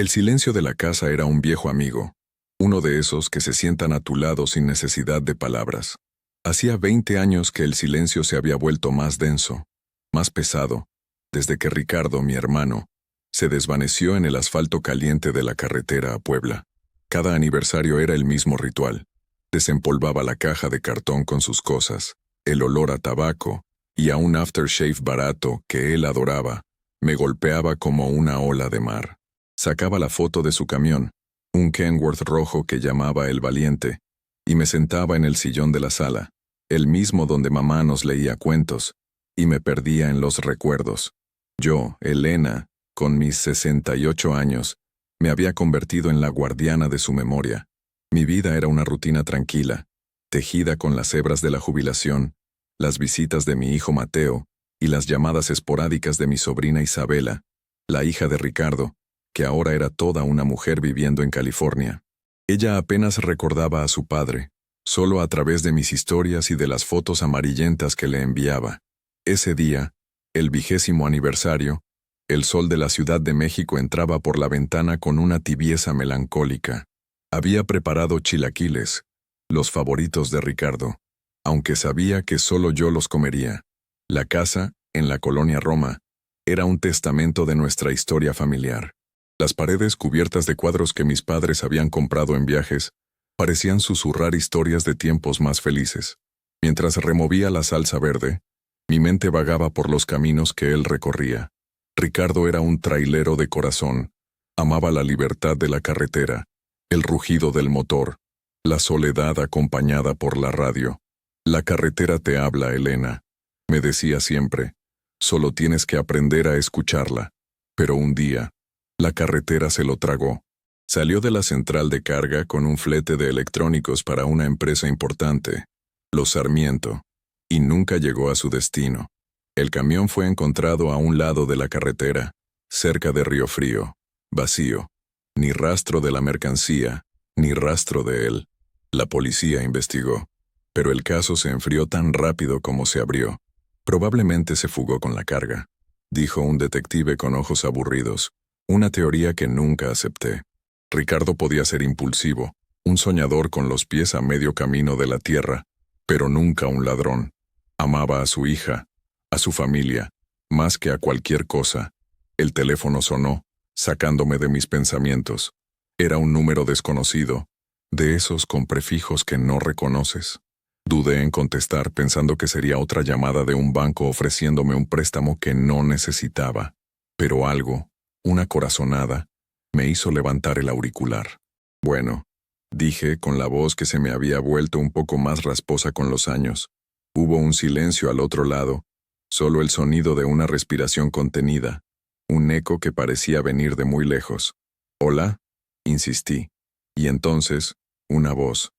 El silencio de la casa era un viejo amigo, uno de esos que se sientan a tu lado sin necesidad de palabras. Hacía 20 años que el silencio se había vuelto más denso, más pesado, desde que Ricardo, mi hermano, se desvaneció en el asfalto caliente de la carretera a Puebla. Cada aniversario era el mismo ritual. Desempolvaba la caja de cartón con sus cosas, el olor a tabaco y a un aftershave barato que él adoraba. Me golpeaba como una ola de mar. Sacaba la foto de su camión, un Kenworth rojo que llamaba El Valiente, y me sentaba en el sillón de la sala, el mismo donde mamá nos leía cuentos, y me perdía en los recuerdos. Yo, Elena, con mis 68 años, me había convertido en la guardiana de su memoria. Mi vida era una rutina tranquila, tejida con las hebras de la jubilación, las visitas de mi hijo Mateo y las llamadas esporádicas de mi sobrina Isabela, la hija de Ricardo, que ahora era toda una mujer viviendo en California. Ella apenas recordaba a su padre, solo a través de mis historias y de las fotos amarillentas que le enviaba. Ese día, el 20º aniversario, el sol de la Ciudad de México entraba por la ventana con una tibieza melancólica. Había preparado chilaquiles, los favoritos de Ricardo, aunque sabía que solo yo los comería. La casa, en la colonia Roma, era un testamento de nuestra historia familiar. Las paredes cubiertas de cuadros que mis padres habían comprado en viajes parecían susurrar historias de tiempos más felices. Mientras removía la salsa verde, mi mente vagaba por los caminos que él recorría. Ricardo era un trailero de corazón. Amaba la libertad de la carretera, el rugido del motor, la soledad acompañada por la radio. La carretera te habla, Elena, me decía siempre. Solo tienes que aprender a escucharla. Pero un día, la carretera se lo tragó. Salió de la central de carga con un flete de electrónicos para una empresa importante, Los Sarmiento, y nunca llegó a su destino. El camión fue encontrado a un lado de la carretera, cerca de Río Frío, vacío. Ni rastro de la mercancía, ni rastro de él. La policía investigó, pero el caso se enfrió tan rápido como se abrió. Probablemente se fugó con la carga, dijo un detective con ojos aburridos, una teoría que nunca acepté. Ricardo podía ser impulsivo, un soñador con los pies a medio camino de la tierra, pero nunca un ladrón. Amaba a su hija, a su familia, más que a cualquier cosa. El teléfono sonó, sacándome de mis pensamientos. Era un número desconocido, de esos con prefijos que no reconoces. Dudé en contestar pensando que sería otra llamada de un banco ofreciéndome un préstamo que no necesitaba. Pero algo, una corazonada, me hizo levantar el auricular. Bueno, dije con la voz que se me había vuelto un poco más rasposa con los años. Hubo un silencio al otro lado, solo el sonido de una respiración contenida, un eco que parecía venir de muy lejos. «¿Hola?», insistí. Y entonces, una voz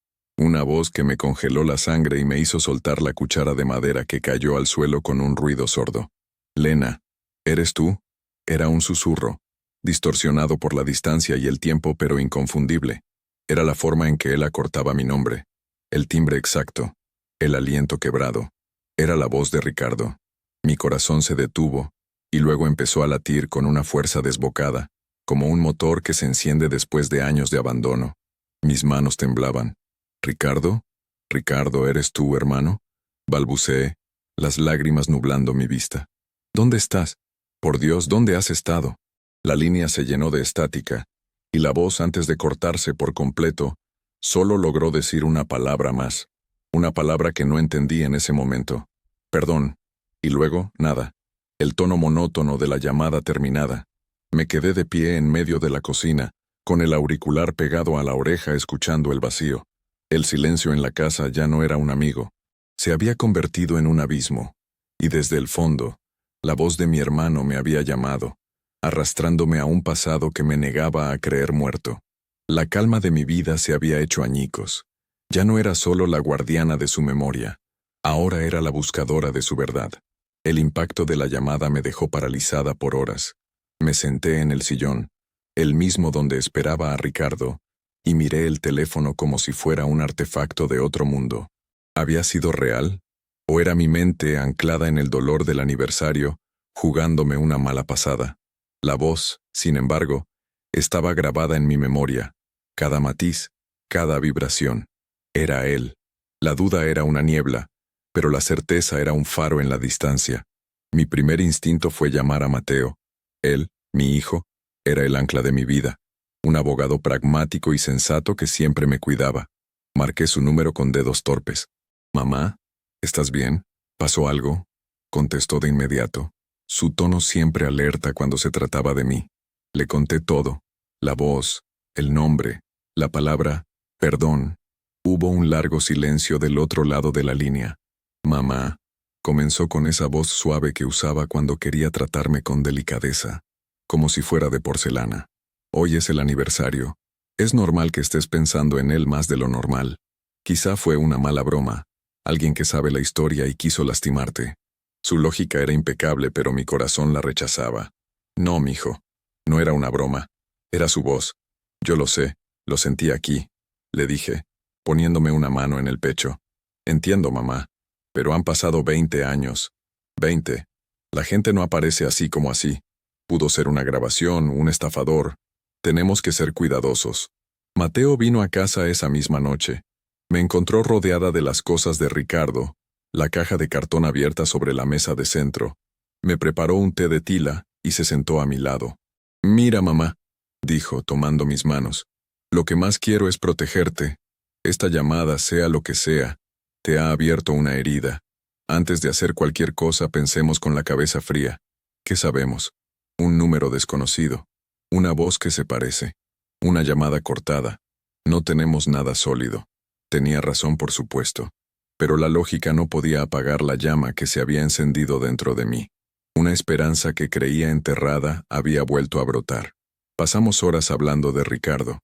que me congeló la sangre y me hizo soltar la cuchara de madera que cayó al suelo con un ruido sordo. «Lena, ¿eres tú?». Era un susurro, distorsionado por la distancia y el tiempo pero inconfundible. Era la forma en que él acortaba mi nombre, el timbre exacto, el aliento quebrado. Era la voz de Ricardo. Mi corazón se detuvo, y luego empezó a latir con una fuerza desbocada, como un motor que se enciende después de años de abandono. Mis manos temblaban. «¿Ricardo? ¿Ricardo, eres tú, hermano?», balbuceé, las lágrimas nublando mi vista. «¿Dónde estás? Por Dios, ¿dónde has estado?». La línea se llenó de estática, y la voz, antes de cortarse por completo, solo logró decir una palabra más, una palabra que no entendí en ese momento. «Perdón». Y luego, nada. El tono monótono de la llamada terminada. Me quedé de pie en medio de la cocina, con el auricular pegado a la oreja escuchando el vacío. El silencio en la casa ya no era un amigo. Se había convertido en un abismo. Y desde el fondo, la voz de mi hermano me había llamado, arrastrándome a un pasado que me negaba a creer muerto. La calma de mi vida se había hecho añicos. Ya no era solo la guardiana de su memoria. Ahora era la buscadora de su verdad. El impacto de la llamada me dejó paralizada por horas. Me senté en el sillón, el mismo donde esperaba a Ricardo, y miré el teléfono como si fuera un artefacto de otro mundo. ¿Había sido real? ¿O era mi mente anclada en el dolor del aniversario, jugándome una mala pasada? La voz, sin embargo, Estaba grabada en mi memoria, cada matiz, cada vibración. Era él. La duda era una niebla, pero la certeza era un faro en la distancia. Mi primer instinto fue llamar a Mateo. Él, mi hijo, era el ancla de mi vida, un abogado pragmático y sensato que siempre me cuidaba. Marqué su número con dedos torpes. «Mamá, ¿estás bien? ¿Pasó algo?», contestó de inmediato, su tono siempre alerta cuando se trataba de mí. Le conté todo, la voz, el nombre, la palabra perdón. Hubo un largo silencio del otro lado de la línea. «Mamá», comenzó con esa voz suave que usaba cuando quería tratarme con delicadeza, como si fuera de porcelana. «Hoy es el aniversario. Es normal que estés pensando en él más de lo normal. Quizá fue una mala broma, alguien que sabe la historia y quiso lastimarte». Su lógica era impecable, pero mi corazón la rechazaba. «No, mijo. No era una broma. Era su voz. Yo lo sé, lo sentí aquí», le dije, poniéndome una mano en el pecho. «Entiendo, mamá, pero han pasado 20 años. 20. La gente no aparece así como así. Pudo ser una grabación, un estafador. Tenemos que ser cuidadosos». Mateo vino a casa esa misma noche. Me encontró rodeada de las cosas de Ricardo, la caja de cartón abierta sobre la mesa de centro. Me preparó un té de tila y se sentó a mi lado. «Mira, mamá», dijo, tomando mis manos, «lo que más quiero es protegerte. Esta llamada, sea lo que sea, te ha abierto una herida. Antes de hacer cualquier cosa, pensemos con la cabeza fría. ¿Qué sabemos? Un número desconocido. Una voz que se parece. Una llamada cortada. No tenemos nada sólido». Tenía razón, por supuesto, pero la lógica no podía apagar la llama que se había encendido dentro de mí. Una esperanza que creía enterrada había vuelto a brotar. Pasamos horas hablando de Ricardo.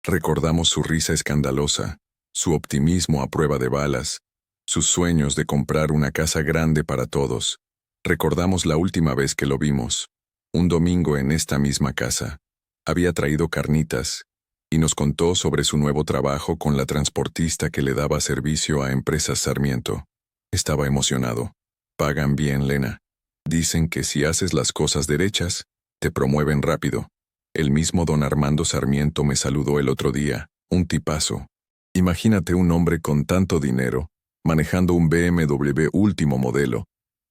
Recordamos su risa escandalosa, su optimismo a prueba de balas, sus sueños de comprar una casa grande para todos. Recordamos la última vez que lo vimos, un domingo en esta misma casa. Había traído carnitas y nos contó sobre su nuevo trabajo con la transportista que le daba servicio a Empresas Sarmiento. Estaba emocionado. «Pagan bien, Lena. Dicen que si haces las cosas derechas, te promueven rápido. El mismo don Armando Sarmiento me saludó el otro día, un tipazo. Imagínate un hombre con tanto dinero, manejando un BMW último modelo,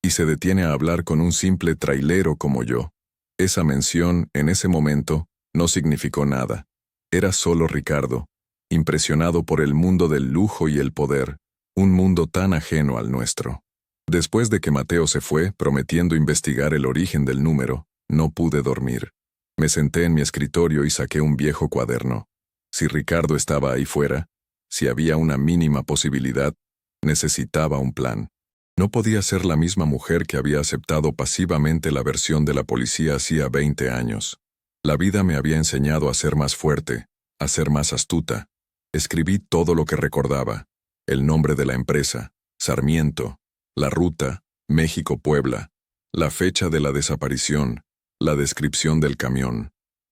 y se detiene a hablar con un simple trailero como yo». Esa mención, en ese momento, no significó nada. Era solo Ricardo, impresionado por el mundo del lujo y el poder, un mundo tan ajeno al nuestro. Después de que Mateo se fue, prometiendo investigar el origen del número, no pude dormir. Me senté en mi escritorio y saqué un viejo cuaderno. Si Ricardo estaba ahí fuera, si había una mínima posibilidad, necesitaba un plan. No podía ser la misma mujer que había aceptado pasivamente la versión de la policía hacía 20 años. La vida me había enseñado a ser más fuerte, a ser más astuta. Escribí todo lo que recordaba. El nombre de la empresa, Sarmiento, la ruta, México-Puebla, la fecha de la desaparición, la descripción del camión.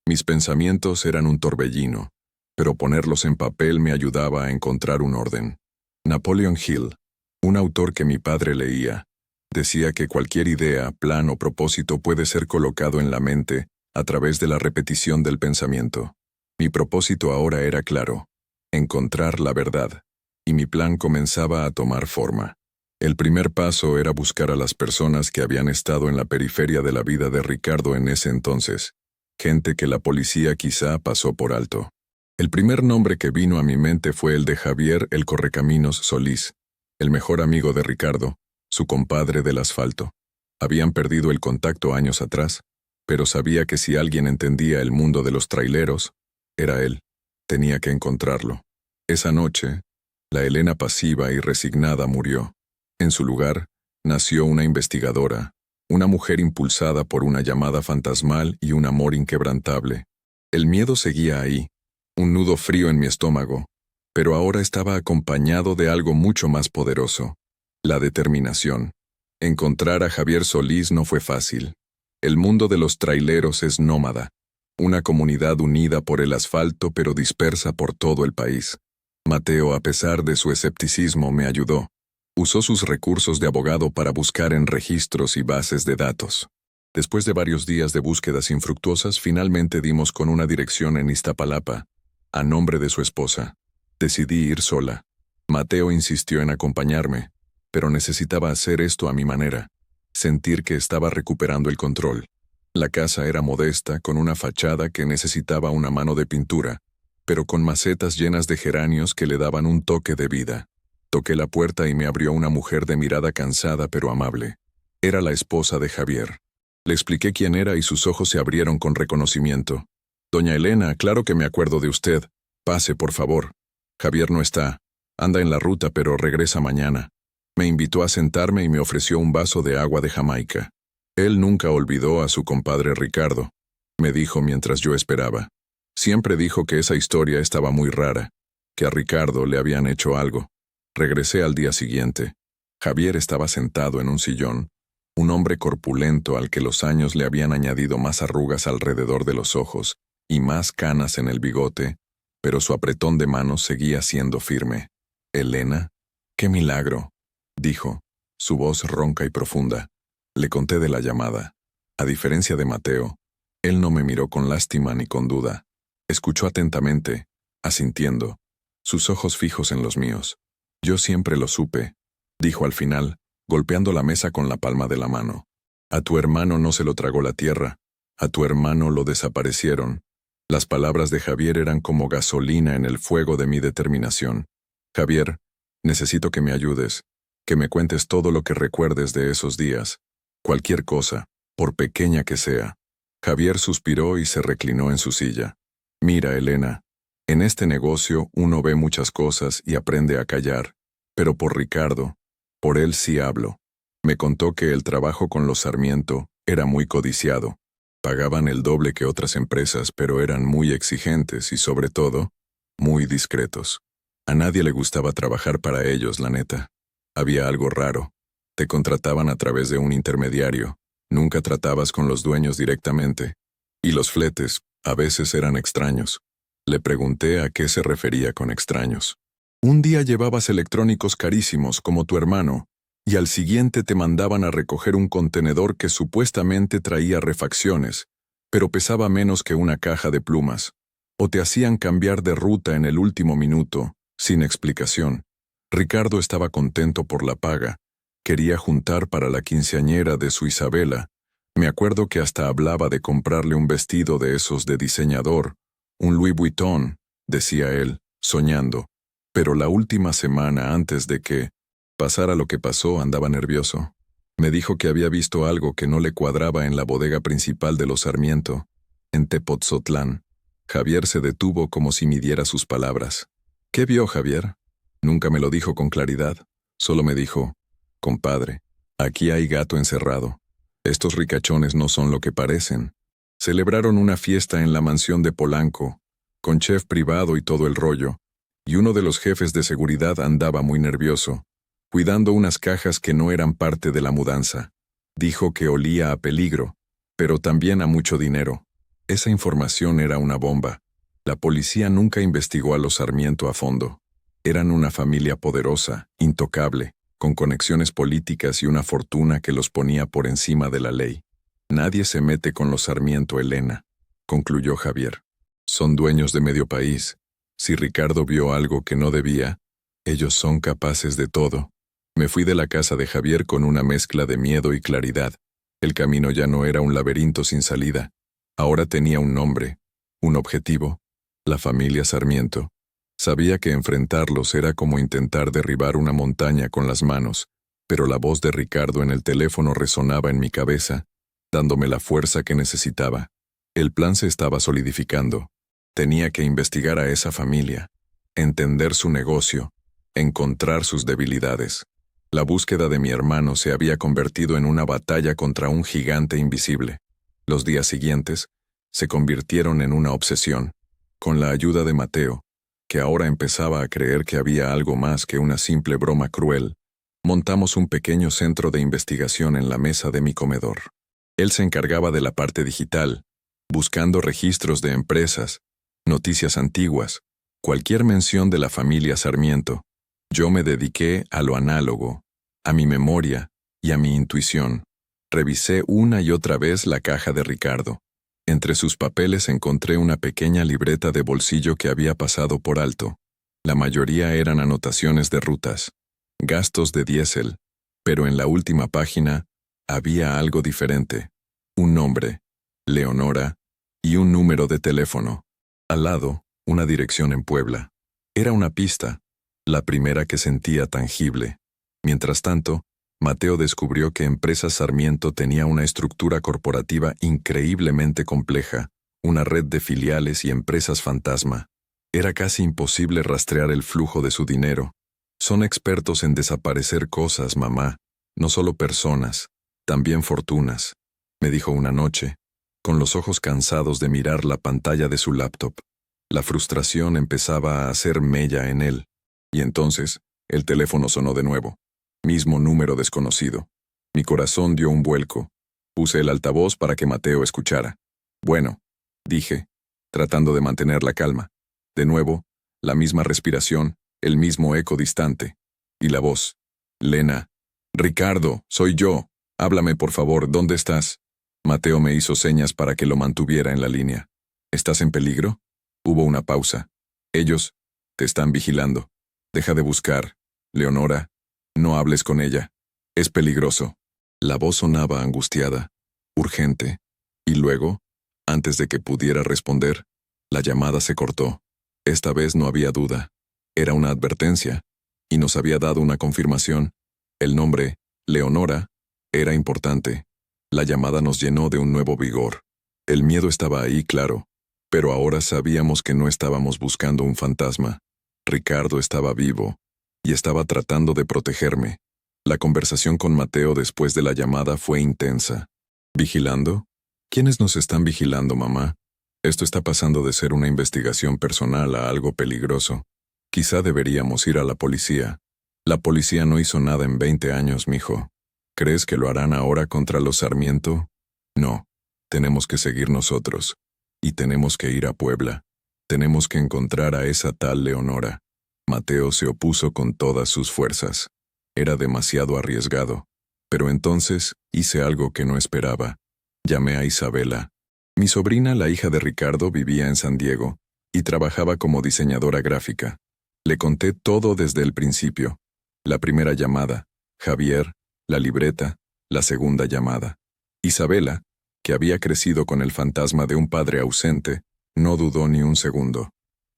Mis pensamientos eran un torbellino, pero ponerlos en papel me ayudaba a encontrar un orden. Napoleon Hill, un autor que mi padre leía, decía que cualquier idea, plan o propósito puede ser colocado en la mente a través de la repetición del pensamiento. Mi propósito ahora era claro: encontrar la verdad, y mi plan comenzaba a tomar forma. El primer paso era buscar a las personas que habían estado en la periferia de la vida de Ricardo en ese entonces, gente que la policía quizá pasó por alto. El primer nombre que vino a mi mente fue el de Javier el Correcaminos Solís, el mejor amigo de Ricardo, su compadre del asfalto. Habían perdido el contacto años atrás, pero sabía que si alguien entendía el mundo de los traileros, era él. Tenía que encontrarlo. Esa noche, la Elena pasiva y resignada murió. En su lugar, nació una investigadora, una mujer impulsada por una llamada fantasmal y un amor inquebrantable. El miedo seguía ahí, un nudo frío en mi estómago, pero ahora estaba acompañado de algo mucho más poderoso: la determinación. Encontrar a Javier Solís no fue fácil. El mundo de los traileros es nómada, una comunidad unida por el asfalto pero dispersa por todo el país. Mateo, a pesar de su escepticismo, me ayudó. Usó sus recursos de abogado para buscar en registros y bases de datos. Después de varios días de búsquedas infructuosas, finalmente dimos con una dirección en Iztapalapa, a nombre de su esposa. Decidí ir sola. Mateo insistió en acompañarme, pero necesitaba hacer esto a mi manera, sentir que estaba recuperando el control. La casa era modesta, con una fachada que necesitaba una mano de pintura, pero con macetas llenas de geranios que le daban un toque de vida. Toqué la puerta y me abrió una mujer de mirada cansada pero amable. Era la esposa de Javier. Le expliqué quién era y sus ojos se abrieron con reconocimiento. «Doña Elena, claro que me acuerdo de usted. Pase, por favor. Javier no está. Anda en la ruta, pero regresa mañana». Me invitó a sentarme y me ofreció un vaso de agua de Jamaica. Él nunca olvidó a su compadre Ricardo, me dijo mientras yo esperaba. Siempre dijo que esa historia estaba muy rara, que a Ricardo le habían hecho algo. Regresé al día siguiente. Javier estaba sentado en un sillón, un hombre corpulento al que los años le habían añadido más arrugas alrededor de los ojos y más canas en el bigote, pero su apretón de manos seguía siendo firme. «Elena, qué milagro», dijo, su voz ronca y profunda. Le conté de la llamada. A diferencia de Mateo, él no me miró con lástima ni con duda. Escuchó atentamente, asintiendo, sus ojos fijos en los míos. «Yo siempre lo supe», dijo al final, golpeando la mesa con la palma de la mano. «A tu hermano no se lo tragó la tierra. A tu hermano lo desaparecieron». Las palabras de Javier eran como gasolina en el fuego de mi determinación. «Javier, necesito que me ayudes, que me cuentes todo lo que recuerdes de esos días. Cualquier cosa, por pequeña que sea». Javier suspiró y se reclinó en su silla. «Mira, Elena, en este negocio uno ve muchas cosas y aprende a callar, pero por Ricardo, por él sí hablo. Me contó que el trabajo con los Sarmiento era muy codiciado. Pagaban el doble que otras empresas, pero eran muy exigentes y, sobre todo, muy discretos. A nadie le gustaba trabajar para ellos, la neta. Había algo raro. Te contrataban a través de un intermediario. Nunca tratabas con los dueños directamente. Y los fletes, a veces eran extraños». Le pregunté a qué se refería con extraños. «Un día llevabas electrónicos carísimos como tu hermano, y al siguiente te mandaban a recoger un contenedor que supuestamente traía refacciones, pero pesaba menos que una caja de plumas. O te hacían cambiar de ruta en el último minuto, sin explicación. Ricardo estaba contento por la paga. Quería juntar para la quinceañera de su Isabela. Me acuerdo que hasta hablaba de comprarle un vestido de esos de diseñador, un Louis Vuitton», decía él, soñando. Pero la última semana antes de que pasara lo que pasó andaba nervioso. Me dijo que había visto algo que no le cuadraba en la bodega principal de los Sarmiento, en Tepotzotlán. Javier se detuvo como si midiera sus palabras. «¿Qué vio, Javier?» Nunca me lo dijo con claridad. Solo me dijo: «Compadre, aquí hay gato encerrado. Estos ricachones no son lo que parecen». Celebraron una fiesta en la mansión de Polanco, con chef privado y todo el rollo, y uno de los jefes de seguridad andaba muy nervioso, cuidando unas cajas que no eran parte de la mudanza. Dijo que olía a peligro, pero también a mucho dinero. Esa información era una bomba. La policía nunca investigó a los Sarmiento a fondo. Eran una familia poderosa, intocable, con conexiones políticas y una fortuna que los ponía por encima de la ley. «Nadie se mete con los Sarmiento, Elena», concluyó Javier. «Son dueños de medio país. Si Ricardo vio algo que no debía, ellos son capaces de todo». Me fui de la casa de Javier con una mezcla de miedo y claridad. El camino ya no era un laberinto sin salida. Ahora tenía un nombre, un objetivo: la familia Sarmiento. Sabía que enfrentarlos era como intentar derribar una montaña con las manos, pero la voz de Ricardo en el teléfono resonaba en mi cabeza, dándome la fuerza que necesitaba. El plan se estaba solidificando. Tenía que investigar a esa familia, entender su negocio, encontrar sus debilidades. La búsqueda de mi hermano se había convertido en una batalla contra un gigante invisible. Los días siguientes se convirtieron en una obsesión. Con la ayuda de Mateo, que ahora empezaba a creer que había algo más que una simple broma cruel, montamos un pequeño centro de investigación en la mesa de mi comedor. Él se encargaba de la parte digital, buscando registros de empresas, noticias antiguas, cualquier mención de la familia Sarmiento. Yo me dediqué a lo análogo, a mi memoria y a mi intuición. Revisé una y otra vez la caja de Ricardo. Entre sus papeles encontré una pequeña libreta de bolsillo que había pasado por alto. La mayoría eran anotaciones de rutas, gastos de diésel, pero en la última página había algo diferente. Un nombre, Leonora, y un número de teléfono. Al lado, una dirección en Puebla. Era una pista, la primera que sentía tangible. Mientras tanto, Mateo descubrió que Empresa Sarmiento tenía una estructura corporativa increíblemente compleja, una red de filiales y empresas fantasma. Era casi imposible rastrear el flujo de su dinero. Son expertos en desaparecer cosas, mamá, no solo personas, también fortunas, me dijo una noche, con los ojos cansados de mirar la pantalla de su laptop. La frustración empezaba a hacer mella en él. Y entonces, el teléfono sonó de nuevo. Mismo número desconocido. Mi corazón dio un vuelco. Puse el altavoz para que Mateo escuchara. Bueno, dije, tratando de mantener la calma. De nuevo, la misma respiración, el mismo eco distante. Y la voz. Lena. Ricardo, soy yo. Háblame por favor, ¿dónde estás? Mateo me hizo señas para que lo mantuviera en la línea. ¿Estás en peligro? Hubo una pausa. Ellos te están vigilando. Deja de buscar. Leonora, no hables con ella. Es peligroso. La voz sonaba angustiada, urgente. Y luego, antes de que pudiera responder, la llamada se cortó. Esta vez no había duda. Era una advertencia, y nos había dado una confirmación. El nombre, Leonora, era importante. La llamada nos llenó de un nuevo vigor. El miedo estaba ahí, claro, pero ahora sabíamos que no estábamos buscando un fantasma. Ricardo estaba vivo, y estaba tratando de protegerme. La conversación con Mateo después de la llamada fue intensa. ¿Vigilando? ¿Quiénes nos están vigilando, mamá? Esto está pasando de ser una investigación personal a algo peligroso. Quizá deberíamos ir a la policía. La policía no hizo nada en 20 años, mijo. ¿Crees que lo harán ahora contra los Sarmiento? No. Tenemos que seguir nosotros. Y tenemos que ir a Puebla. Tenemos que encontrar a esa tal Leonora. Mateo se opuso con todas sus fuerzas. Era demasiado arriesgado. Pero entonces hice algo que no esperaba. Llamé a Isabela. Mi sobrina, la hija de Ricardo, vivía en San Diego y trabajaba como diseñadora gráfica. Le conté todo desde el principio. La primera llamada, Javier, la libreta, la segunda llamada. Isabela, que había crecido con el fantasma de un padre ausente, no dudó ni un segundo.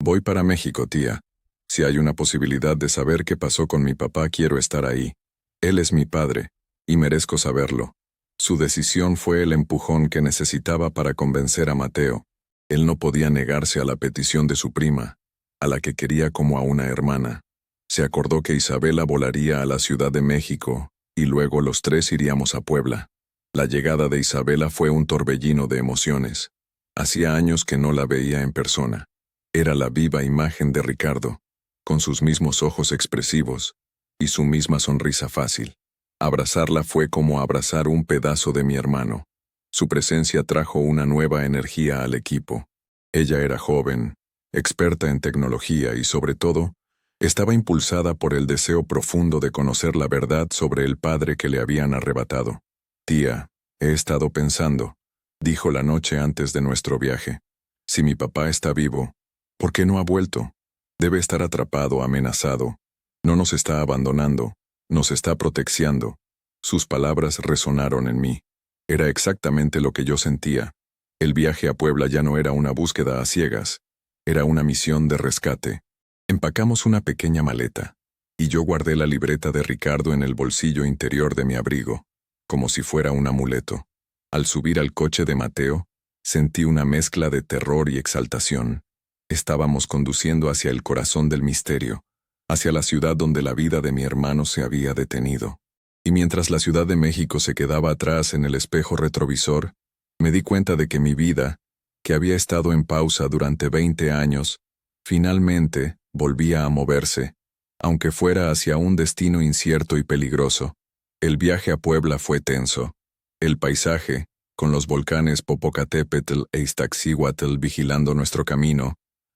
Voy para México, tía. Si hay una posibilidad de saber qué pasó con mi papá, quiero estar ahí. Él es mi padre, y merezco saberlo. Su decisión fue el empujón que necesitaba para convencer a Mateo. Él no podía negarse a la petición de su prima, a la que quería como a una hermana. Se acordó que Isabela volaría a la Ciudad de México, y luego los tres iríamos a Puebla. La llegada de Isabela fue un torbellino de emociones. Hacía años que no la veía en persona. Era la viva imagen de Ricardo, con sus mismos ojos expresivos y su misma sonrisa fácil. Abrazarla fue como abrazar un pedazo de mi hermano. Su presencia trajo una nueva energía al equipo. Ella era joven, experta en tecnología y, sobre todo, estaba impulsada por el deseo profundo de conocer la verdad sobre el padre que le habían arrebatado. Tía, he estado pensando, dijo la noche antes de nuestro viaje. Si mi papá está vivo, ¿por qué no ha vuelto? Debe estar atrapado, amenazado. No nos está abandonando, nos está protegiendo. Sus palabras resonaron en mí. Era exactamente lo que yo sentía. El viaje a Puebla ya no era una búsqueda a ciegas, era una misión de rescate. Empacamos una pequeña maleta, y yo guardé la libreta de Ricardo en el bolsillo interior de mi abrigo, como si fuera un amuleto. Al subir al coche de Mateo, sentí una mezcla de terror y exaltación. Estábamos conduciendo hacia el corazón del misterio, hacia la ciudad donde la vida de mi hermano se había detenido. Y mientras la Ciudad de México se quedaba atrás en el espejo retrovisor, me di cuenta de que mi vida, que había estado en pausa durante 20 años, finalmente volvía a moverse, aunque fuera hacia un destino incierto y peligroso. El viaje a Puebla fue tenso. El paisaje, con los volcanes Popocatépetl e Iztaccíhuatl vigilando nuestro camino,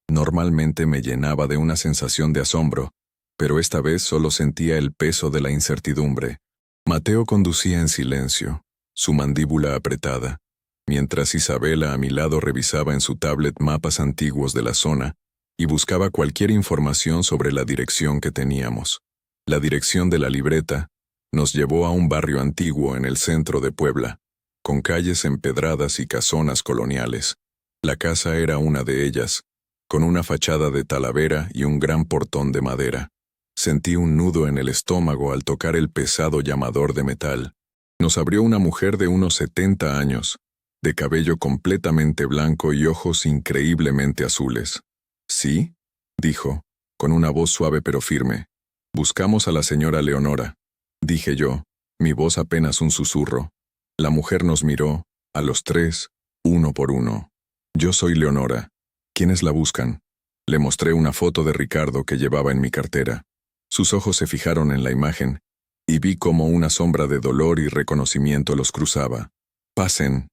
normalmente me llenaba de una sensación de asombro, pero esta vez solo sentía el peso de la incertidumbre. Mateo conducía en silencio, su mandíbula apretada, mientras Isabela a mi lado revisaba en su tablet mapas antiguos de la zona y buscaba cualquier información sobre la dirección que teníamos. La dirección de la libreta nos llevó a un barrio antiguo en el centro de Puebla, con calles empedradas y casonas coloniales. La casa era una de ellas, con una fachada de talavera y un gran portón de madera. Sentí un nudo en el estómago al tocar el pesado llamador de metal. Nos abrió una mujer de unos 70 años, de cabello completamente blanco y ojos increíblemente azules. ¿Sí?, dijo, con una voz suave pero firme. Buscamos a la señora Leonora, dije yo, mi voz apenas un susurro. La mujer nos miró, a los tres, uno por uno. Yo soy Leonora. ¿Quiénes la buscan? Le mostré una foto de Ricardo que llevaba en mi cartera. Sus ojos se fijaron en la imagen, y vi cómo una sombra de dolor y reconocimiento los cruzaba. Pasen,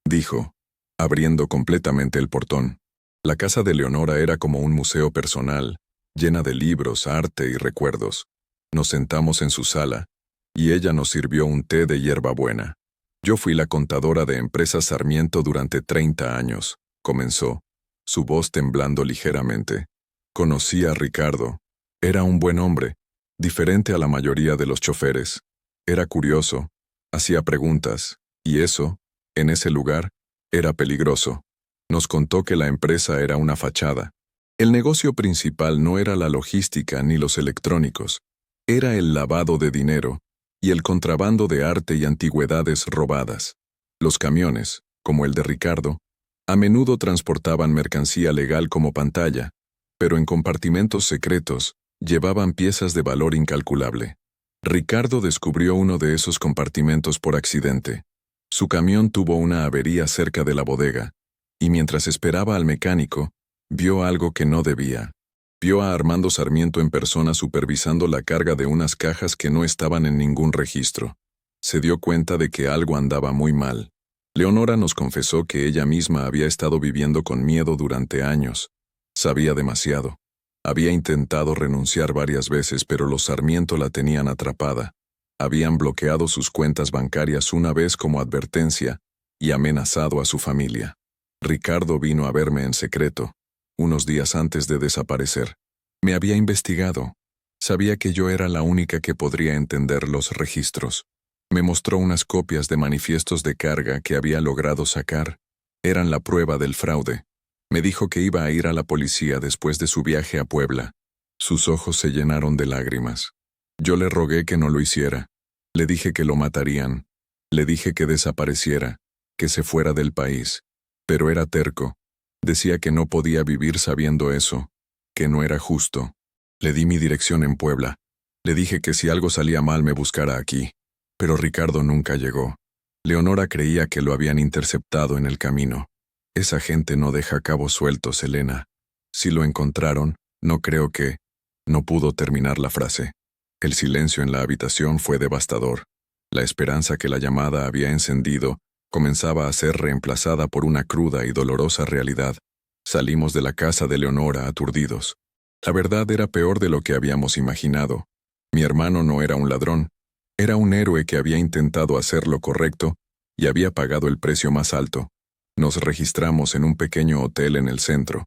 dijo, abriendo completamente el portón. La casa de Leonora era como un museo personal, llena de libros, arte y recuerdos. Nos sentamos en su sala, y ella nos sirvió un té de hierbabuena. Yo fui la contadora de Empresas Sarmiento durante 30 años, comenzó, su voz temblando ligeramente. Conocí a Ricardo. Era un buen hombre, diferente a la mayoría de los choferes. Era curioso, hacía preguntas, y eso, en ese lugar, era peligroso. Nos contó que la empresa era una fachada. El negocio principal no era la logística ni los electrónicos, era el lavado de dinero y el contrabando de arte y antigüedades robadas. Los camiones, como el de Ricardo, a menudo transportaban mercancía legal como pantalla, pero en compartimentos secretos llevaban piezas de valor incalculable. Ricardo descubrió uno de esos compartimentos por accidente. Su camión tuvo una avería cerca de la bodega, y mientras esperaba al mecánico, vio algo que no debía. Vio a Armando Sarmiento en persona supervisando la carga de unas cajas que no estaban en ningún registro. Se dio cuenta de que algo andaba muy mal. Leonora nos confesó que ella misma había estado viviendo con miedo durante años. Sabía demasiado. Había intentado renunciar varias veces, pero los Sarmiento la tenían atrapada. Habían bloqueado sus cuentas bancarias una vez como advertencia y amenazado a su familia. Ricardo vino a verme en secreto, unos días antes de desaparecer. Me había investigado. Sabía que yo era la única que podría entender los registros. Me mostró unas copias de manifiestos de carga que había logrado sacar. Eran la prueba del fraude. Me dijo que iba a ir a la policía después de su viaje a Puebla. Sus ojos se llenaron de lágrimas. Yo le rogué que no lo hiciera. Le dije que lo matarían. Le dije que desapareciera, que se fuera del país. Pero era terco. Decía que no podía vivir sabiendo eso, que no era justo. Le di mi dirección en Puebla. Le dije que si algo salía mal me buscara aquí. Pero Ricardo nunca llegó. Leonora creía que lo habían interceptado en el camino. Esa gente no deja cabos sueltos, Elena. Si lo encontraron, no creo que... No pudo terminar la frase. El silencio en la habitación fue devastador. La esperanza que la llamada había encendido comenzaba a ser reemplazada por una cruda y dolorosa realidad. Salimos de la casa de Leonora aturdidos. La verdad era peor de lo que habíamos imaginado. Mi hermano no era un ladrón. Era un héroe que había intentado hacer lo correcto y había pagado el precio más alto. Nos registramos en un pequeño hotel en el centro.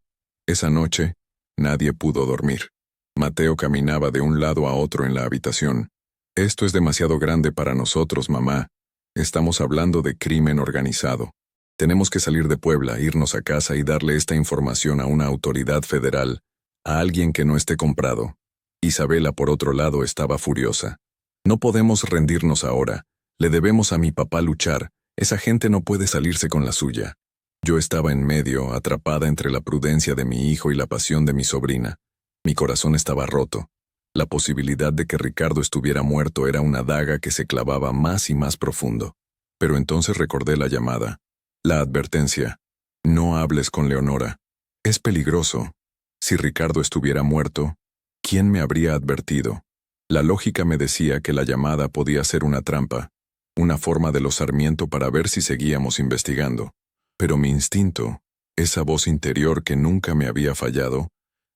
Esa noche, nadie pudo dormir. Mateo caminaba de un lado a otro en la habitación. Esto es demasiado grande para nosotros, mamá. Estamos hablando de crimen organizado. Tenemos que salir de Puebla, irnos a casa y darle esta información a una autoridad federal, a alguien que no esté comprado. Isabela, por otro lado, estaba furiosa. No podemos rendirnos ahora. Le debemos a mi papá luchar. Esa gente no puede salirse con la suya. Yo estaba en medio, atrapada entre la prudencia de mi hijo y la pasión de mi sobrina. Mi corazón estaba roto. La posibilidad de que Ricardo estuviera muerto era una daga que se clavaba más y más profundo. Pero entonces recordé la llamada. La advertencia. No hables con Leonora. Es peligroso. Si Ricardo estuviera muerto, ¿quién me habría advertido? La lógica me decía que la llamada podía ser una trampa, una forma de los Sarmiento para ver si seguíamos investigando. Pero mi instinto, esa voz interior que nunca me había fallado,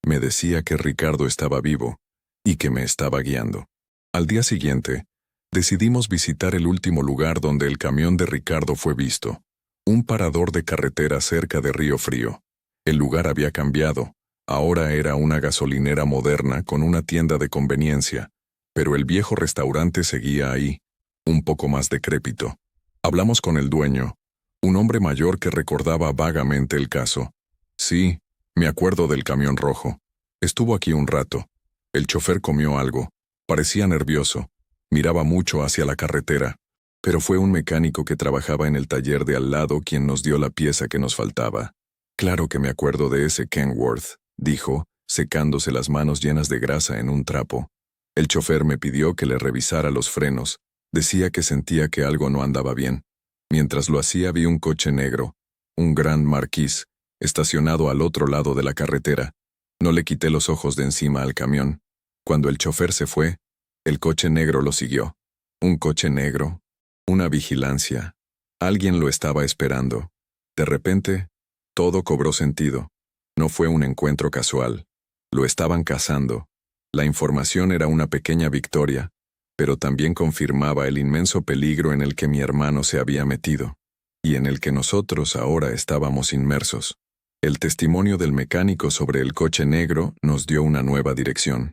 me decía que Ricardo estaba vivo y que me estaba guiando. Al día siguiente, Decidimos visitar el último lugar donde el camión de Ricardo fue visto, un parador de carretera cerca de Río Frío. El lugar había cambiado, ahora era una gasolinera moderna con una tienda de conveniencia, pero el viejo restaurante seguía ahí, un poco más decrépito. Hablamos con el dueño, un hombre mayor que recordaba vagamente el caso. Sí, me acuerdo del camión rojo. Estuvo aquí un rato. El chofer comió algo. Parecía nervioso. Miraba mucho hacia la carretera. Pero fue un mecánico que trabajaba en el taller de al lado quien nos dio la pieza que nos faltaba. Claro que me acuerdo de ese Kenworth, dijo, secándose las manos llenas de grasa en un trapo. El chofer me pidió que le revisara los frenos. Decía que sentía que algo no andaba bien. Mientras lo hacía vi un coche negro, un gran Marquis, estacionado al otro lado de la carretera. No le quité los ojos de encima al camión. Cuando el chofer se fue, el coche negro lo siguió. Un coche negro, una vigilancia. Alguien lo estaba esperando. De repente, todo cobró sentido. No fue un encuentro casual. Lo estaban cazando. La información era una pequeña victoria, pero también confirmaba el inmenso peligro en el que mi hermano se había metido, y en el que nosotros ahora estábamos inmersos. El testimonio del mecánico sobre el coche negro nos dio una nueva dirección.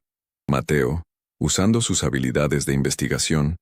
Mateo, usando sus habilidades de investigación,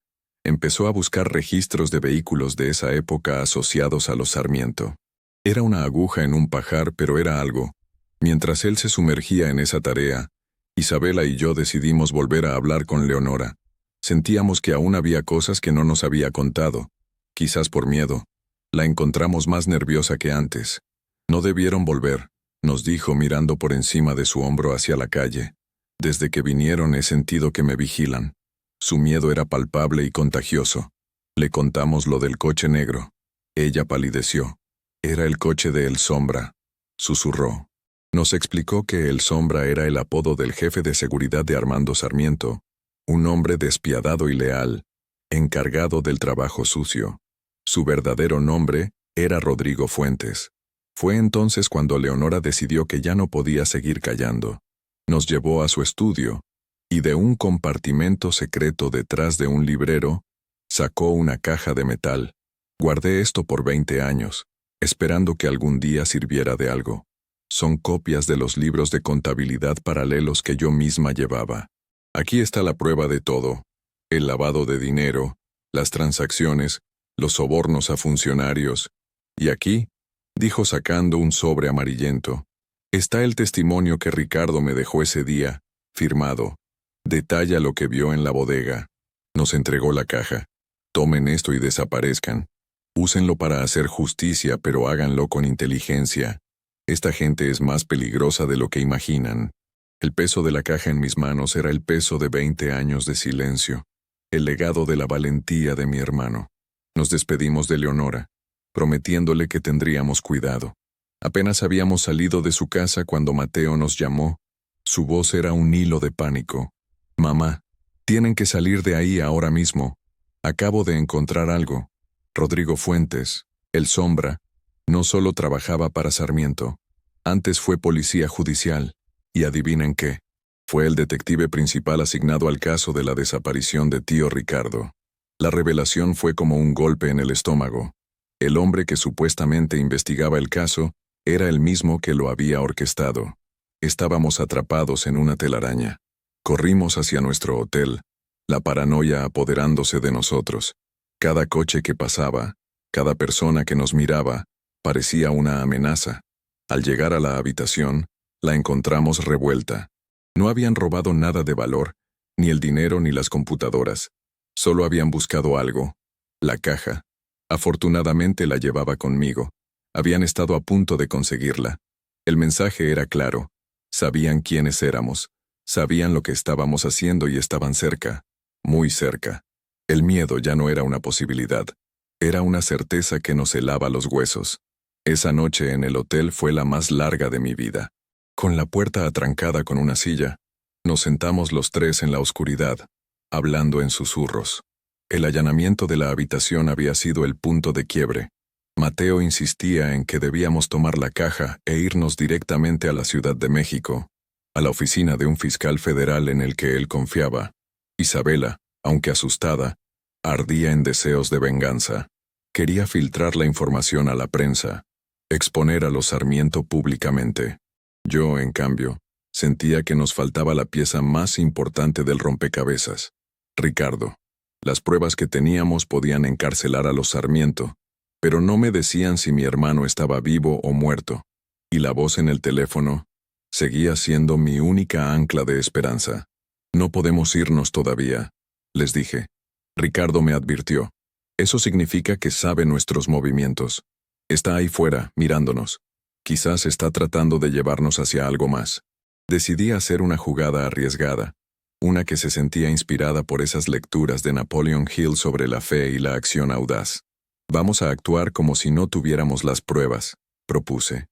empezó a buscar registros de vehículos de esa época asociados a los Sarmiento. Era una aguja en un pajar, pero era algo. Mientras él se sumergía en esa tarea, Isabela y yo decidimos volver a hablar con Leonora. Sentíamos que aún había cosas que no nos había contado. Quizás por miedo. La encontramos más nerviosa que antes. No debieron volver, nos dijo mirando por encima de su hombro hacia la calle. Desde que vinieron he sentido que me vigilan. Su miedo era palpable y contagioso. Le contamos lo del coche negro. Ella palideció. Era el coche de El Sombra. Susurró. Nos explicó que El Sombra era el apodo del jefe de seguridad de Armando Sarmiento, un hombre despiadado y leal, encargado del trabajo sucio. Su verdadero nombre era Rodrigo Fuentes. Fue entonces cuando Leonora decidió que ya no podía seguir callando. Nos llevó a su estudio, y de un compartimento secreto detrás de un librero, sacó una caja de metal. Guardé esto por 20 años, esperando que algún día sirviera de algo. Son copias de los libros de contabilidad paralelos que yo misma llevaba. Aquí está la prueba de todo: el lavado de dinero, las transacciones, los sobornos a funcionarios. Y aquí, dijo sacando un sobre amarillento, está el testimonio que Ricardo me dejó ese día, firmado. Detalla lo que vio en la bodega. Nos entregó la caja. Tomen esto y desaparezcan. Úsenlo para hacer justicia, pero háganlo con inteligencia. Esta gente es más peligrosa de lo que imaginan. El peso de la caja en mis manos era el peso de 20 años de silencio, el legado de la valentía de mi hermano. Nos despedimos de Leonora, prometiéndole que tendríamos cuidado. Apenas habíamos salido de su casa cuando Mateo nos llamó. Su voz era un hilo de pánico. «Mamá, tienen que salir de ahí ahora mismo. Acabo de encontrar algo». Rodrigo Fuentes, El Sombra, no solo trabajaba para Sarmiento. Antes fue policía judicial. Y adivinen qué. Fue el detective principal asignado al caso de la desaparición de tío Ricardo. La revelación fue como un golpe en el estómago. El hombre que supuestamente investigaba el caso era el mismo que lo había orquestado. Estábamos atrapados en una telaraña. Corrimos hacia nuestro hotel, la paranoia apoderándose de nosotros. Cada coche que pasaba, cada persona que nos miraba, parecía una amenaza. Al llegar a la habitación, la encontramos revuelta. No habían robado nada de valor, ni el dinero ni las computadoras. Solo habían buscado algo: la caja. Afortunadamente la llevaba conmigo. Habían estado a punto de conseguirla. El mensaje era claro. Sabían quiénes éramos. Sabían lo que estábamos haciendo y estaban cerca. Muy cerca. El miedo ya no era una posibilidad. Era una certeza que nos helaba los huesos. Esa noche en el hotel fue la más larga de mi vida. Con la puerta atrancada con una silla, nos sentamos los tres en la oscuridad, hablando en susurros. El allanamiento de la habitación había sido el punto de quiebre. Mateo insistía en que debíamos tomar la caja e irnos directamente a la Ciudad de México, a la oficina de un fiscal federal en el que él confiaba. Isabela, aunque asustada, Ardía en deseos de venganza. Quería filtrar la información a la prensa, exponer a los Sarmiento públicamente. Yo, en cambio, sentía que nos faltaba la pieza más importante del rompecabezas. Ricardo. Las pruebas que teníamos podían encarcelar a los Sarmiento, pero no me decían si mi hermano estaba vivo o muerto, y la voz en el teléfono seguía siendo mi única ancla de esperanza. No podemos irnos todavía, les dije. Ricardo me advirtió. Eso significa que sabe nuestros movimientos. Está ahí fuera, mirándonos. Quizás está tratando de llevarnos hacia algo más. Decidí hacer una jugada arriesgada, una que se sentía inspirada por esas lecturas de Napoleon Hill sobre la fe y la acción audaz. Vamos a actuar como si no tuviéramos las pruebas, propuse.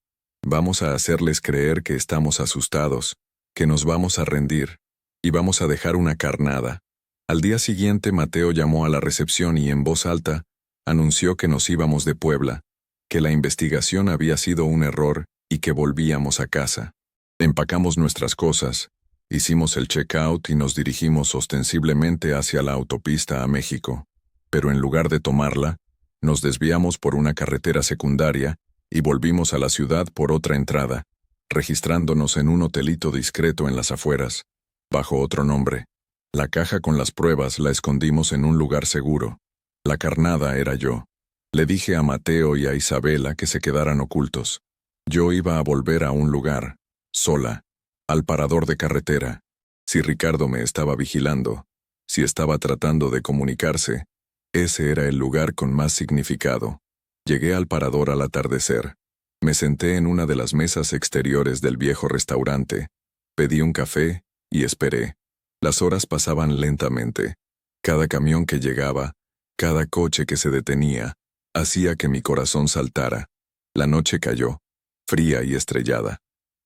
Vamos a hacerles creer que estamos asustados, que nos vamos a rendir, y vamos a dejar una carnada. Al día siguiente Mateo llamó a la recepción y en voz alta anunció que nos íbamos de Puebla, que la investigación había sido un error y que volvíamos a casa. Empacamos nuestras cosas, hicimos el check-out y nos dirigimos ostensiblemente hacia la autopista a México, pero en lugar de tomarla, nos desviamos por una carretera secundaria y volvimos a la ciudad por otra entrada, registrándonos en un hotelito discreto en las afueras, bajo otro nombre. La caja con las pruebas la escondimos en un lugar seguro. La carnada era yo. Le dije a Mateo y a Isabela que se quedaran ocultos. Yo iba a volver a un lugar, sola, al parador de carretera. Si Ricardo me estaba vigilando, si estaba tratando de comunicarse, ese era el lugar con más significado. Llegué al parador al atardecer. Me senté en una de las mesas exteriores del viejo restaurante, pedí un café y esperé. Las horas pasaban lentamente. Cada camión que llegaba, cada coche que se detenía, hacía que mi corazón saltara. La noche cayó, fría y estrellada.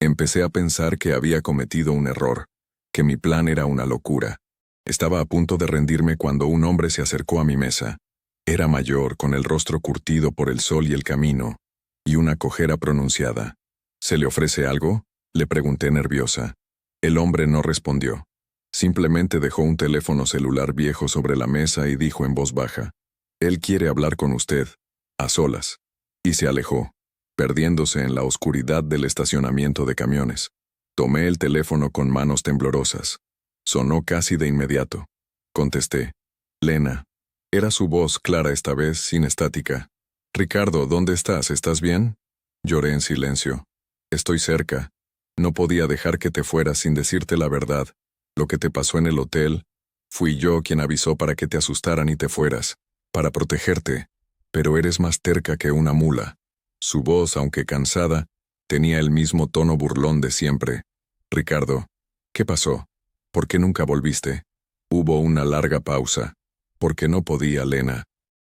Empecé a pensar que había cometido un error, que mi plan era una locura. Estaba a punto de rendirme cuando un hombre se acercó a mi mesa. Era mayor, con el rostro curtido por el sol y el camino, y una cojera pronunciada. ¿Se le ofrece algo?, le pregunté nerviosa. El hombre no respondió. Simplemente dejó un teléfono celular viejo sobre la mesa y dijo en voz baja: «Él quiere hablar con usted, a solas». Y se alejó, perdiéndose en la oscuridad del estacionamiento de camiones. Tomé el teléfono con manos temblorosas. Sonó casi de inmediato. Contesté. «Lena». Era su voz clara esta vez, sin estática. «Ricardo, ¿dónde estás? ¿Estás bien?» Lloré en silencio. «Estoy cerca. No podía dejar que te fueras sin decirte la verdad. Lo que te pasó en el hotel, fui yo quien avisó para que te asustaran y te fueras, para protegerte, pero eres más terca que una mula». Su voz, aunque cansada, tenía el mismo tono burlón de siempre. «Ricardo, ¿qué pasó? ¿Por qué nunca volviste?» Hubo una larga pausa. «Porque no podía, Lena.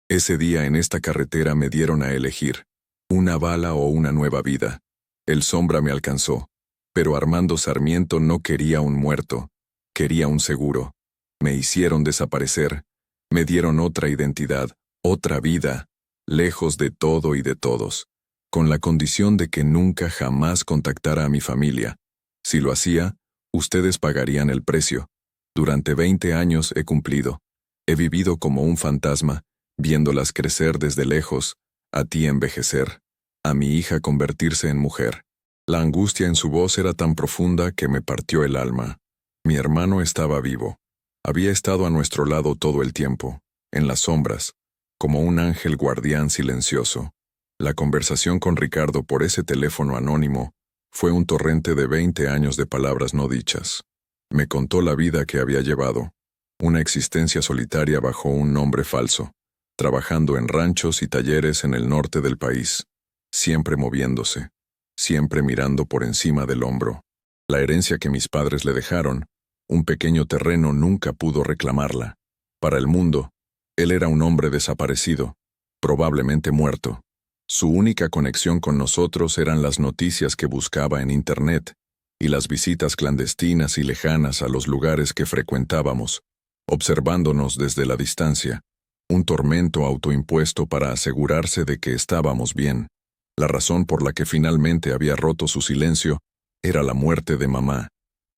Ese día en esta carretera me dieron a elegir, una bala o una nueva vida. El Sombra me alcanzó, pero Armando Sarmiento no quería un muerto, quería un seguro. Me hicieron desaparecer, me dieron otra identidad, otra vida, lejos de todo y de todos, con la condición de que nunca jamás contactara a mi familia. Si lo hacía, ustedes pagarían el precio. Durante 20 años he cumplido. He vivido como un fantasma, viéndolas crecer desde lejos, a ti envejecer, a mi hija convertirse en mujer». La angustia en su voz era tan profunda que me partió el alma. Mi hermano estaba vivo. Había estado a nuestro lado todo el tiempo, en las sombras, como un ángel guardián silencioso. La conversación con Ricardo por ese teléfono anónimo fue un torrente de 20 años de palabras no dichas. Me contó la vida que había llevado, una existencia solitaria bajo un nombre falso, trabajando en ranchos y talleres en el norte del país, siempre moviéndose, siempre mirando por encima del hombro. La herencia que mis padres le dejaron, un pequeño terreno, nunca pudo reclamarla. Para el mundo, él era un hombre desaparecido, probablemente muerto. Su única conexión con nosotros eran las noticias que buscaba en Internet y las visitas clandestinas y lejanas a los lugares que frecuentábamos, observándonos desde la distancia, un tormento autoimpuesto para asegurarse de que estábamos bien. La razón por la que finalmente había roto su silencio era la muerte de mamá,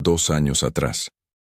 2 años atrás.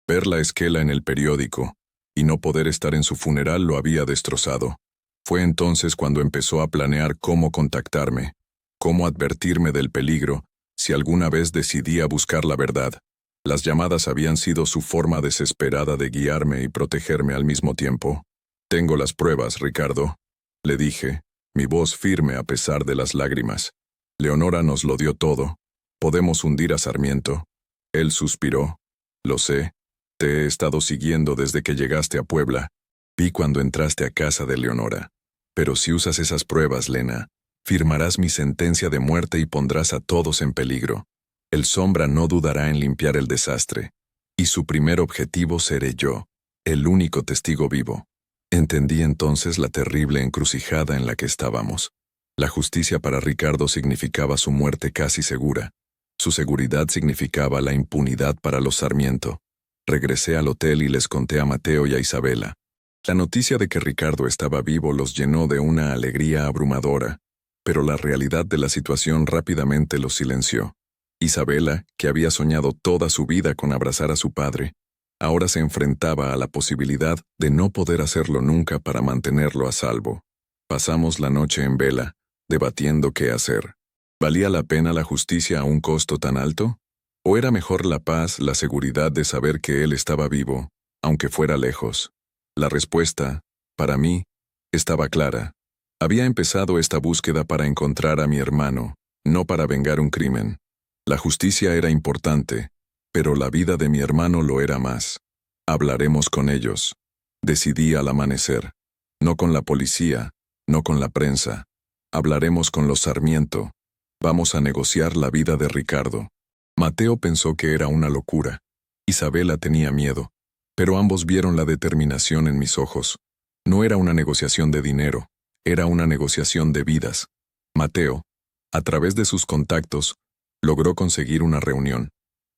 Ver la esquela en el periódico, y no poder estar en su funeral lo había destrozado. Fue entonces cuando empezó a planear cómo contactarme, cómo advertirme del peligro, si alguna vez decidía buscar la verdad. Las llamadas habían sido su forma desesperada de guiarme y protegerme al mismo tiempo. «Tengo las pruebas, Ricardo», le dije, mi voz firme a pesar de las lágrimas. «Leonora nos lo dio todo. Podemos hundir a Sarmiento». Él suspiró. «Lo sé. Te he estado siguiendo desde que llegaste a Puebla. Vi cuando entraste a casa de Leonora. Pero si usas esas pruebas, Lena, firmarás mi sentencia de muerte y pondrás a todos en peligro. El Sombra no dudará en limpiar el desastre. Y su primer objetivo seré yo, el único testigo vivo». Entendí entonces la terrible encrucijada en la que estábamos. La justicia para Ricardo significaba su muerte casi segura. Su seguridad significaba la impunidad para los Sarmiento. Regresé al hotel y les conté a Mateo y a Isabela. La noticia de que Ricardo estaba vivo los llenó de una alegría abrumadora, pero la realidad de la situación rápidamente los silenció. Isabela, que había soñado toda su vida con abrazar a su padre, ahora se enfrentaba a la posibilidad de no poder hacerlo nunca para mantenerlo a salvo. Pasamos la noche en vela, debatiendo qué hacer. ¿Valía la pena la justicia a un costo tan alto? ¿O era mejor la paz, la seguridad de saber que él estaba vivo, aunque fuera lejos? La respuesta, para mí, estaba clara. Había empezado esta búsqueda para encontrar a mi hermano, no para vengar un crimen. La justicia era importante, pero la vida de mi hermano lo era más. Hablaremos con ellos. Decidí al amanecer. No con la policía, no con la prensa. Hablaremos con los Sarmiento. Vamos a negociar la vida de Ricardo. Mateo pensó que era una locura. Isabela tenía miedo. Pero ambos vieron la determinación en mis ojos. No era una negociación de dinero, era una negociación de vidas. Mateo, a través de sus contactos, logró conseguir una reunión.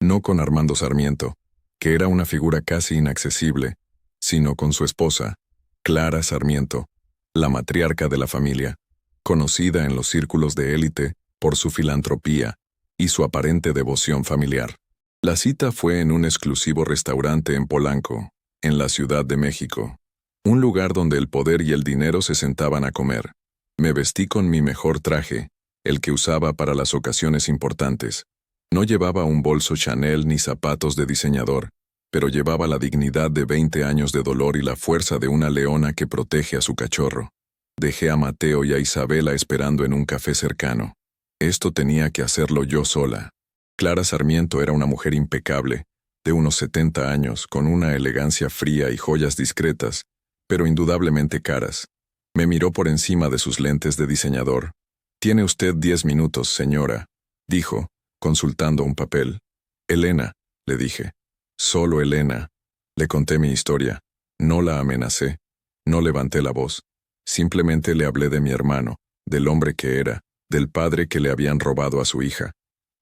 No con Armando Sarmiento, que era una figura casi inaccesible, sino con su esposa, Clara Sarmiento, la matriarca de la familia, conocida en los círculos de élite por su filantropía y su aparente devoción familiar. La cita fue en un exclusivo restaurante en Polanco, en la Ciudad de México, un lugar donde el poder y el dinero se sentaban a comer. Me vestí con mi mejor traje, el que usaba para las ocasiones importantes. No llevaba un bolso Chanel ni zapatos de diseñador, pero llevaba la dignidad de 20 años de dolor y la fuerza de una leona que protege a su cachorro. Dejé a Mateo y a Isabela esperando en un café cercano. Esto tenía que hacerlo yo sola. Clara Sarmiento era una mujer impecable, de unos 70 años, con una elegancia fría y joyas discretas, pero indudablemente caras. Me miró por encima de sus lentes de diseñador. «Tiene usted 10 minutos, señora», dijo, consultando un papel. «Elena», le dije. «Solo Elena». Le conté mi historia. No la amenacé. No levanté la voz. Simplemente le hablé de mi hermano, del hombre que era, del padre que le habían robado a su hija.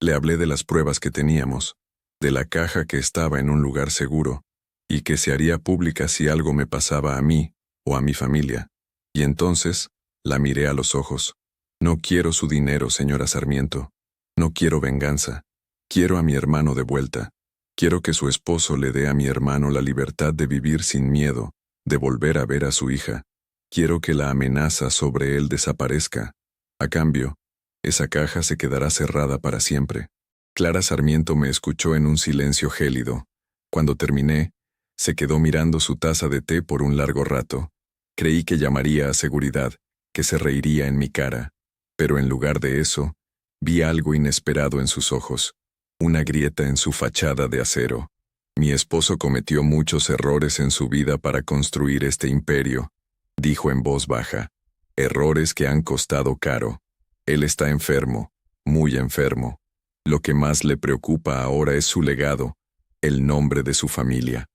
Le hablé de las pruebas que teníamos, de la caja que estaba en un lugar seguro, y que se haría pública si algo me pasaba a mí o a mi familia. Y entonces, la miré a los ojos. «No quiero su dinero, señora Sarmiento. No quiero venganza. Quiero a mi hermano de vuelta. Quiero que su esposo le dé a mi hermano la libertad de vivir sin miedo, de volver a ver a su hija. Quiero que la amenaza sobre él desaparezca. A cambio, esa caja se quedará cerrada para siempre». Clara Sarmiento me escuchó en un silencio gélido. Cuando terminé, se quedó mirando su taza de té por un largo rato. Creí que llamaría a seguridad, que se reiría en mi cara. Pero en lugar de eso, vi algo inesperado en sus ojos, una grieta en su fachada de acero. «Mi esposo cometió muchos errores en su vida para construir este imperio», dijo en voz baja. «Errores que han costado caro. Él está enfermo, muy enfermo. Lo que más le preocupa ahora es su legado, el nombre de su familia».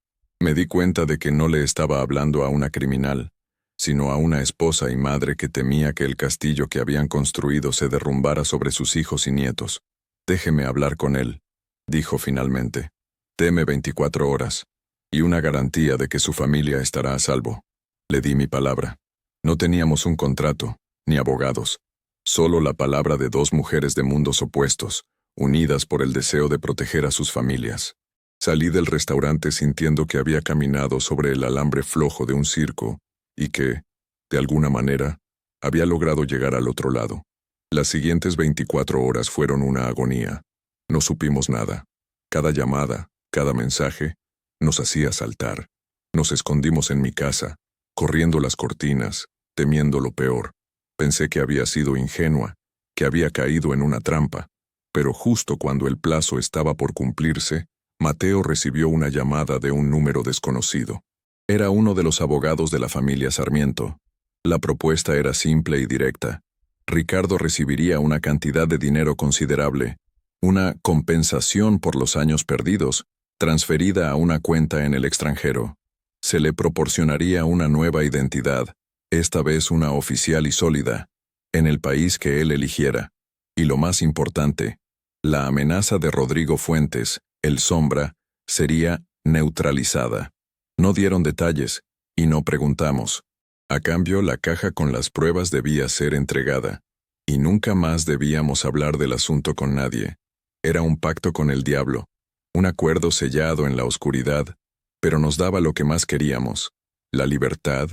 Me di cuenta de que no le estaba hablando a una criminal, sino a una esposa y madre que temía que el castillo que habían construido se derrumbara sobre sus hijos y nietos. «Déjeme hablar con él», dijo finalmente. «Deme 24 horas, y una garantía de que su familia estará a salvo». Le di mi palabra. No teníamos un contrato, ni abogados, solo la palabra de dos mujeres de mundos opuestos, unidas por el deseo de proteger a sus familias. Salí del restaurante sintiendo que había caminado sobre el alambre flojo de un circo y que, de alguna manera, había logrado llegar al otro lado. Las siguientes 24 horas fueron una agonía. No supimos nada. Cada llamada, cada mensaje, nos hacía saltar. Nos escondimos en mi casa, corriendo las cortinas, temiendo lo peor. Pensé que había sido ingenua, que había caído en una trampa, pero justo cuando el plazo estaba por cumplirse, Mateo recibió una llamada de un número desconocido. Era uno de los abogados de la familia Sarmiento. La propuesta era simple y directa. Ricardo recibiría una cantidad de dinero considerable, una compensación por los años perdidos, transferida a una cuenta en el extranjero. Se le proporcionaría una nueva identidad, esta vez una oficial y sólida, en el país que él eligiera. Y lo más importante, la amenaza de Rodrigo Fuentes, el Sombra, sería neutralizada. No dieron detalles, y no preguntamos. A cambio, la caja con las pruebas debía ser entregada, y nunca más debíamos hablar del asunto con nadie. Era un pacto con el diablo, un acuerdo sellado en la oscuridad, pero nos daba lo que más queríamos, la libertad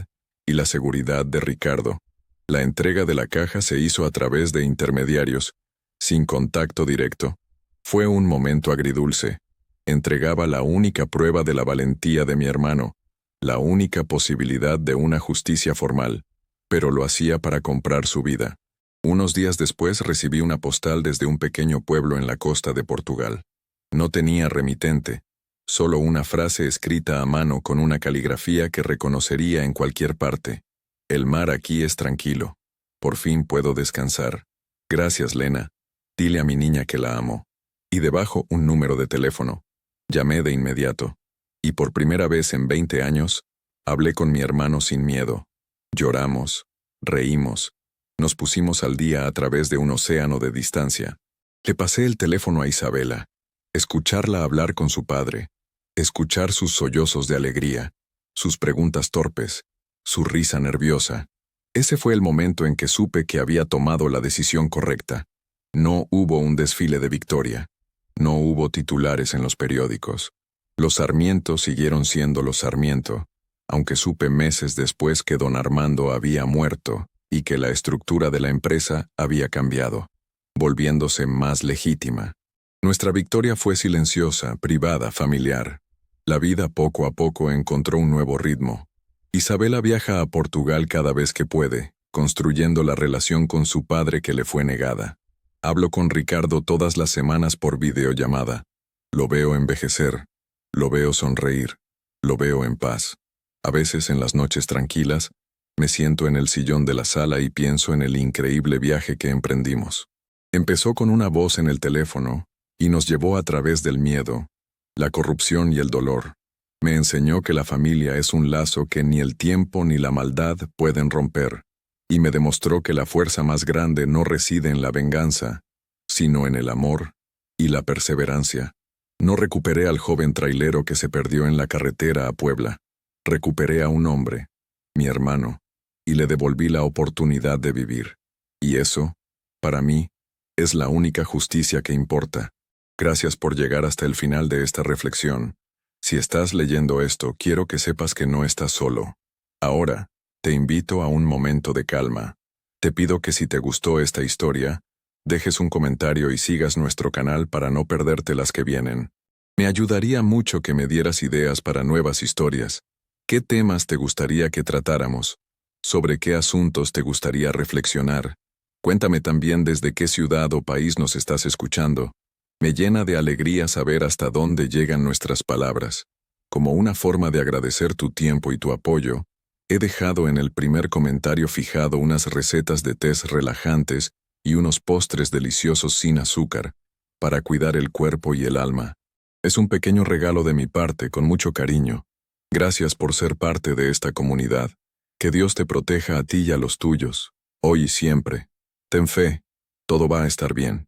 y la seguridad de Ricardo. La entrega de la caja se hizo a través de intermediarios, sin contacto directo. Fue un momento agridulce. Entregaba la única prueba de la valentía de mi hermano, la única posibilidad de una justicia formal, pero lo hacía para comprar su vida. Unos días después recibí una postal desde un pequeño pueblo en la costa de Portugal. No tenía remitente, solo una frase escrita a mano con una caligrafía que reconocería en cualquier parte. El mar aquí es tranquilo. Por fin puedo descansar. Gracias, Lena. Dile a mi niña que la amo. Y debajo un número de teléfono. Llamé de inmediato. Y por primera vez en 20 años, hablé con mi hermano sin miedo. Lloramos, reímos, nos pusimos al día a través de un océano de distancia. Le pasé el teléfono a Isabela. Escucharla hablar con su padre, escuchar sus sollozos de alegría, sus preguntas torpes, su risa nerviosa. Ese fue el momento en que supe que había tomado la decisión correcta. No hubo un desfile de victoria. No hubo titulares en los periódicos. Los Sarmiento siguieron siendo los Sarmiento, aunque supe meses después que don Armando había muerto y que la estructura de la empresa había cambiado, volviéndose más legítima. Nuestra victoria fue silenciosa, privada, familiar. La vida poco a poco encontró un nuevo ritmo. Isabela viaja a Portugal cada vez que puede, construyendo la relación con su padre que le fue negada. Hablo con Ricardo todas las semanas por videollamada. Lo veo envejecer, lo veo sonreír, lo veo en paz. A veces en las noches tranquilas, me siento en el sillón de la sala y pienso en el increíble viaje que emprendimos. Empezó con una voz en el teléfono y nos llevó a través del miedo, la corrupción y el dolor. Me enseñó que la familia es un lazo que ni el tiempo ni la maldad pueden romper, y me demostró que la fuerza más grande no reside en la venganza, sino en el amor y la perseverancia. No recuperé al joven trailero que se perdió en la carretera a Puebla. Recuperé a un hombre, mi hermano, y le devolví la oportunidad de vivir. Y eso, para mí, es la única justicia que importa. Gracias por llegar hasta el final de esta reflexión. Si estás leyendo esto, quiero que sepas que no estás solo. Ahora, te invito a un momento de calma. Te pido que si te gustó esta historia, dejes un comentario y sigas nuestro canal para no perderte las que vienen. Me ayudaría mucho que me dieras ideas para nuevas historias. ¿Qué temas te gustaría que tratáramos? ¿Sobre qué asuntos te gustaría reflexionar? Cuéntame también desde qué ciudad o país nos estás escuchando. Me llena de alegría saber hasta dónde llegan nuestras palabras. Como una forma de agradecer tu tiempo y tu apoyo, he dejado en el primer comentario fijado unas recetas de tés relajantes y unos postres deliciosos sin azúcar, para cuidar el cuerpo y el alma. Es un pequeño regalo de mi parte con mucho cariño. Gracias por ser parte de esta comunidad. Que Dios te proteja a ti y a los tuyos, hoy y siempre. Ten fe, todo va a estar bien.